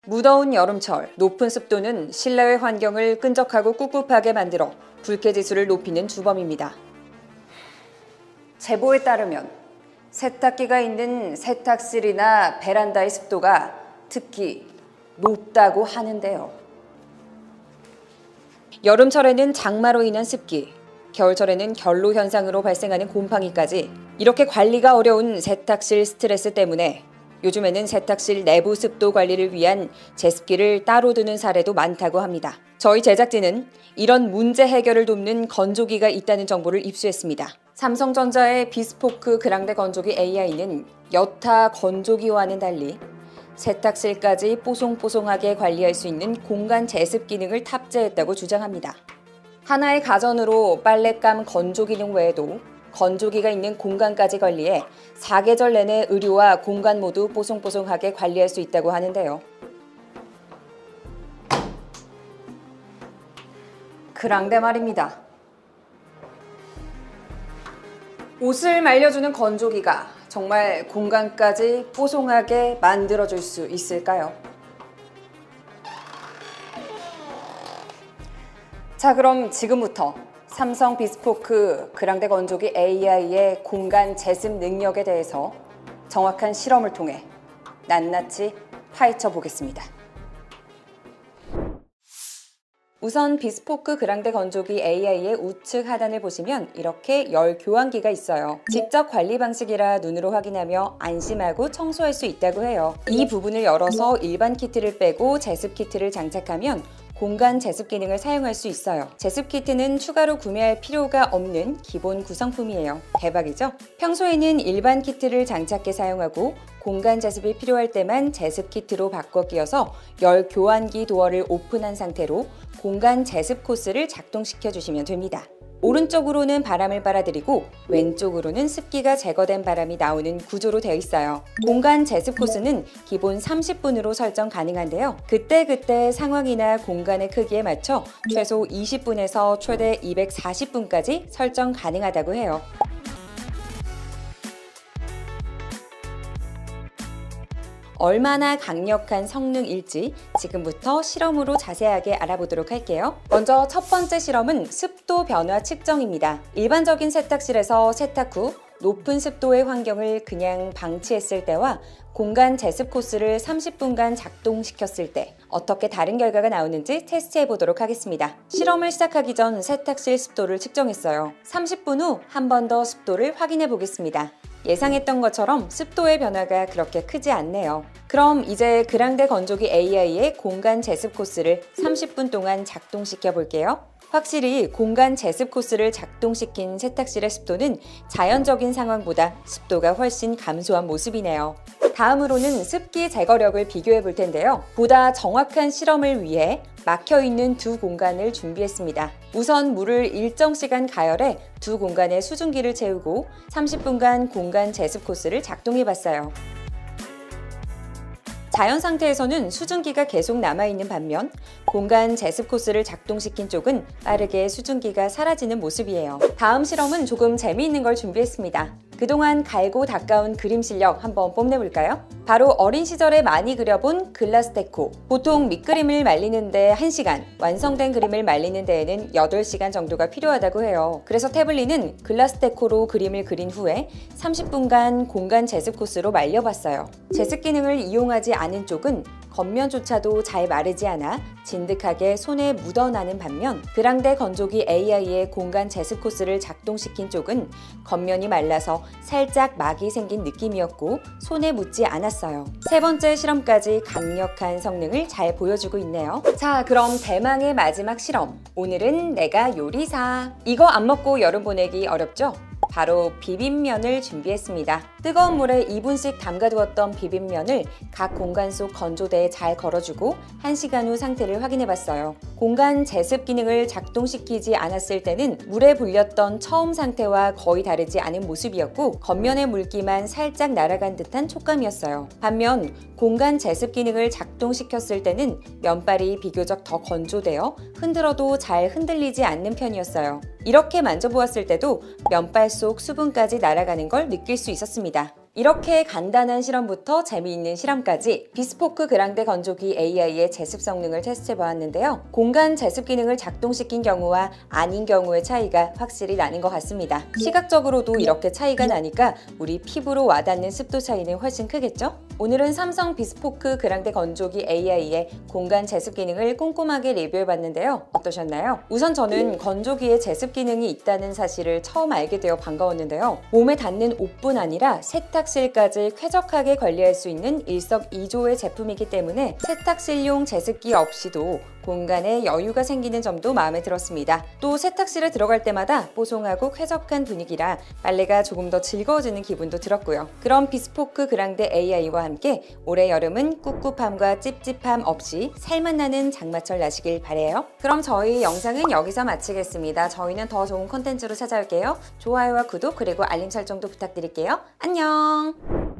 무더운 여름철, 높은 습도는 실내외 환경을 끈적하고 꿉꿉하게 만들어 불쾌지수를 높이는 주범입니다. 제보에 따르면 세탁기가 있는 세탁실이나 베란다의 습도가 특히 높다고 하는데요. 여름철에는 장마로 인한 습기, 겨울철에는 결로 현상으로 발생하는 곰팡이까지 이렇게 관리가 어려운 세탁실 스트레스 때문에 요즘에는 세탁실 내부 습도 관리를 위한 제습기를 따로 두는 사례도 많다고 합니다. 저희 제작진은 이런 문제 해결을 돕는 건조기가 있다는 정보를 입수했습니다. 삼성전자의 비스포크 그랑데 건조기 AI는 여타 건조기와는 달리 세탁실까지 뽀송뽀송하게 관리할 수 있는 공간 제습 기능을 탑재했다고 주장합니다. 하나의 가전으로 빨랫감 건조 기능 외에도 건조기가 있는 공간까지 관리해 사계절 내내 의류와 공간 모두 뽀송뽀송하게 관리할 수 있다고 하는데요. 그랑데 말입니다. 옷을 말려주는 건조기가 정말 공간까지 뽀송하게 만들어줄 수 있을까요? 자, 그럼 지금부터 삼성 비스포크 그랑데 건조기 AI의 공간 제습 능력에 대해서 정확한 실험을 통해 낱낱이 파헤쳐 보겠습니다. 우선 비스포크 그랑데 건조기 AI의 우측 하단을 보시면 이렇게 열 교환기가 있어요. 직접 관리 방식이라 눈으로 확인하며 안심하고 청소할 수 있다고 해요. 이 부분을 열어서 일반 키트를 빼고 제습 키트를 장착하면 공간 제습 기능을 사용할 수 있어요. 제습 키트는 추가로 구매할 필요가 없는 기본 구성품이에요. 대박이죠? 평소에는 일반 키트를 장착해 사용하고 공간 제습이 필요할 때만 제습 키트로 바꿔 끼워서 열 교환기 도어를 오픈한 상태로 공간 제습 코스를 작동시켜 주시면 됩니다. 오른쪽으로는 바람을 빨아들이고 왼쪽으로는 습기가 제거된 바람이 나오는 구조로 되어 있어요. 공간 제습 코스는 기본 30분으로 설정 가능한데요. 그때그때 상황이나 공간의 크기에 맞춰 최소 20분에서 최대 240분까지 설정 가능하다고 해요. 얼마나 강력한 성능일지 지금부터 실험으로 자세하게 알아보도록 할게요. 먼저 첫 번째 실험은 습도 변화 측정입니다. 일반적인 세탁실에서 세탁 후 높은 습도의 환경을 그냥 방치했을 때와 공간 제습 코스를 30분간 작동시켰을 때 어떻게 다른 결과가 나오는지 테스트해 보도록 하겠습니다. 실험을 시작하기 전 세탁실 습도를 측정했어요. 30분 후 한 번 더 습도를 확인해 보겠습니다. 예상했던 것처럼 습도의 변화가 그렇게 크지 않네요. 그럼 이제 그랑데 건조기 AI의 공간 제습 코스를 30분 동안 작동시켜 볼게요. 확실히 공간 제습 코스를 작동시킨 세탁실의 습도는 자연적인 상황보다 습도가 훨씬 감소한 모습이네요. 다음으로는 습기 제거력을 비교해 볼 텐데요. 보다 정확한 실험을 위해 막혀있는 두 공간을 준비했습니다. 우선 물을 일정 시간 가열해 두 공간에 수증기를 채우고 30분간 공간 제습 코스를 작동해 봤어요. 자연 상태에서는 수증기가 계속 남아있는 반면 공간 제습 코스를 작동시킨 쪽은 빠르게 수증기가 사라지는 모습이에요. 다음 실험은 조금 재미있는 걸 준비했습니다. 그동안 갈고 닦아온 그림 실력 한번 뽐내볼까요? 바로 어린 시절에 많이 그려본 글라스데코. 보통 밑그림을 말리는데 1시간, 완성된 그림을 말리는 데에는 8시간 정도가 필요하다고 해요. 그래서 태블릿은 글라스데코로 그림을 그린 후에 30분간 공간 제습 코스로 말려봤어요. 제습 기능을 이용하지 않은 쪽은 겉면조차도 잘 마르지 않아 진득하게 손에 묻어나는 반면 그랑데 건조기 AI의 공간 제습 코스를 작동시킨 쪽은 겉면이 말라서 살짝 막이 생긴 느낌이었고 손에 묻지 않았어요. 세 번째 실험까지 강력한 성능을 잘 보여주고 있네요. 자, 그럼 대망의 마지막 실험. 오늘은 내가 요리사. 이거 안 먹고 여름 보내기 어렵죠? 바로 비빔면을 준비했습니다. 뜨거운 물에 2분씩 담가두었던 비빔면을 각 공간 속 건조대에 잘 걸어주고 1시간 후 상태를 확인해봤어요. 공간 제습 기능을 작동시키지 않았을 때는 물에 불렸던 처음 상태와 거의 다르지 않은 모습이었고 겉면의 물기만 살짝 날아간 듯한 촉감이었어요. 반면 공간 제습 기능을 작동시켰을 때는 면발이 비교적 더 건조되어 흔들어도 잘 흔들리지 않는 편이었어요. 이렇게 만져보았을 때도 면발 속 수분까지 날아가는 걸 느낄 수 있었습니다. 이렇게 간단한 실험부터 재미있는 실험까지 비스포크 그랑데 건조기 AI의 제습 성능을 테스트해 보았는데요. 공간 제습 기능을 작동시킨 경우와 아닌 경우의 차이가 확실히 나는 것 같습니다. 시각적으로도 이렇게 차이가 나니까 우리 피부로 와닿는 습도 차이는 훨씬 크겠죠? 오늘은 삼성 비스포크 그랑데 건조기 AI의 공간 제습 기능을 꼼꼼하게 리뷰해봤는데요. 어떠셨나요? 우선 저는 건조기에 제습 기능이 있다는 사실을 처음 알게 되어 반가웠는데요. 몸에 닿는 옷뿐 아니라 세탁실까지 쾌적하게 관리할 수 있는 일석이조의 제품이기 때문에 세탁실용 제습기 없이도 공간에 여유가 생기는 점도 마음에 들었습니다. 또 세탁실에 들어갈 때마다 뽀송하고 쾌적한 분위기라 빨래가 조금 더 즐거워지는 기분도 들었고요. 그럼 비스포크 그랑데 AI와 함께 올해 여름은 꿉꿉함과 찝찝함 없이 살맛 나는 장마철 나시길 바래요. 그럼 저희 영상은 여기서 마치겠습니다. 저희는 더 좋은 콘텐츠로 찾아올게요. 좋아요와 구독 그리고 알림 설정도 부탁드릴게요. 안녕!